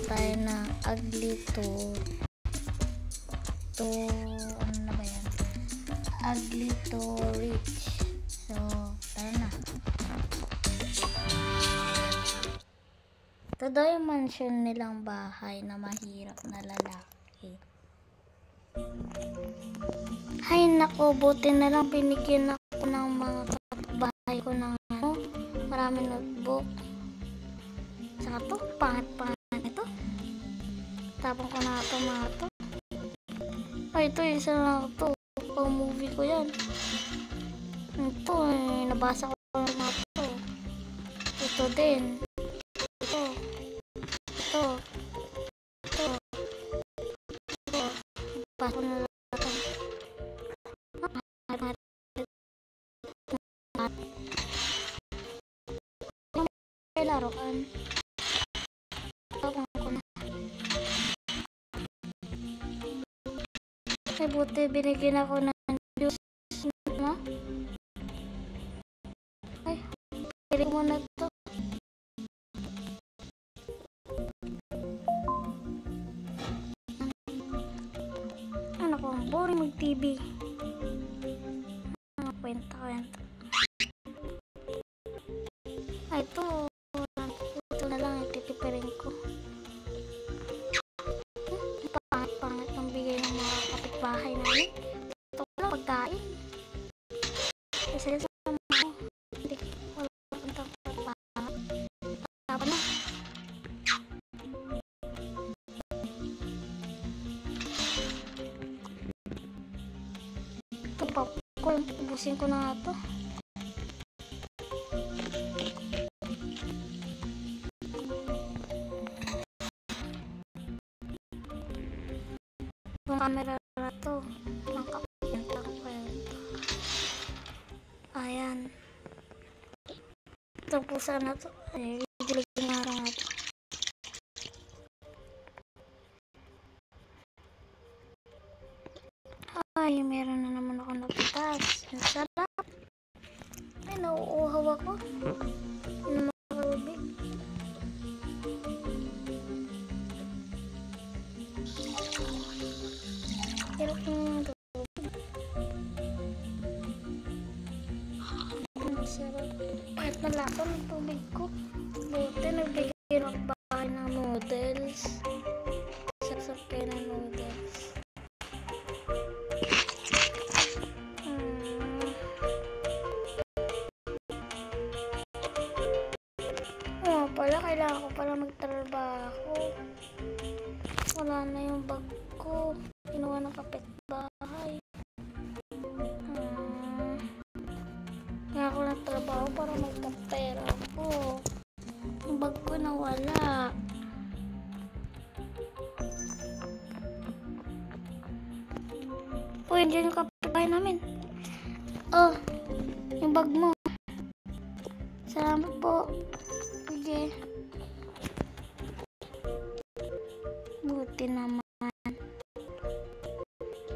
tayo na ugly to ano na ba yan? Ugly to rich. So, tara na. Ito daw yung mansion nilang bahay na mahirap na lalaki. Hay nako, buti na lang binigyan ako ng mga kapitbahay ko ng maraming notebook. Saka to, pangit ito. Tapang ko na ito mga to. Ay, ito isa na ito. Pang movie ko yan. Ito, nabasa ko na mga ito. Ito din. Ito. Nabasa ko na lang. May laruan. Tapang ko na. Ay, buti binigyan ako ng juice na. Ay, piling mo na to. Ano ko, boring mag-TV. Kwenta. Ay, ito na lang, ititipirin ko. Pangit ng bigay ng mga kapitbahay namin. Ito ko lang pagkain. Isa sa mga hindi ko wala puntang pagkain. Tapa na. Ito popcorn, ubusin ko na nga ito. Yung camera na to, kwenta. Ayan. Ito po sana to. Ay, dilig nga rin ito. Ay, meron na naman ako napitas. Ang sarap. Ay, nauuhaw ako. Hindi naman makarubig. Hirap yung sarap. Kahit nalako ng tubig ko. Buti nagbigay ng bahay ng noodles. Sarap kayo ng noodles. Pala, kailangan ko pala magtrabaho. Wala na yung bag ko. Kinuha ng kapitbahay. Kaya ako nagtrabaho para magpapera ko. Yung bag ko nawala. Uy, andyan yung kapitbahay namin. Oh, yung bag mo. Salamat po. Sige. Buti naman.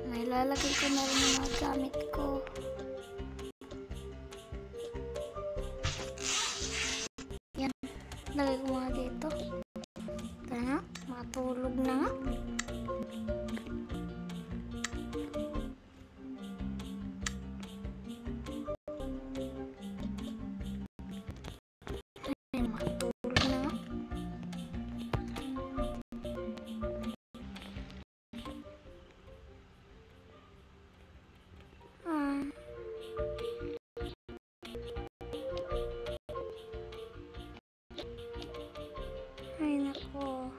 May lalagay ko na rin yung mga gamit ko. Yan. Lagay ko mga dito. Tara nga. Matulog na nga. Ay nako.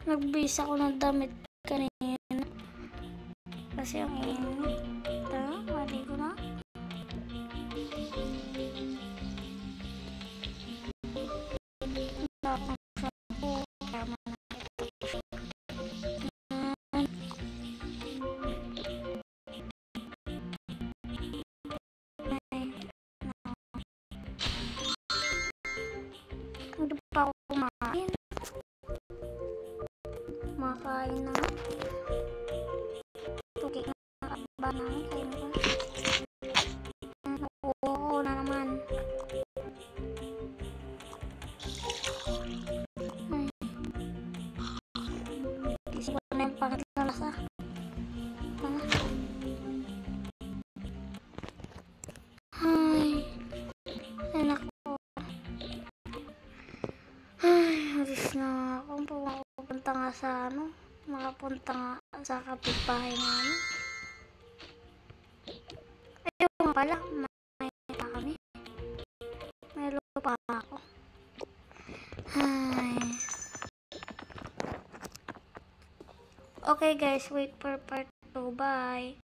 Nagbihis ako ng damit kanina. Kasi ang init. Tara, mali ko na. Hindi pa ako kumain. Makain na. Tukik na ba namin? Kain na ba? Oo na naman. makapunta nga sa makapunta nga sa kapitbahay namin. Ayun nga pala, may pa kami. May lupa ako. Ay. Okay guys, wait for part 2. Bye.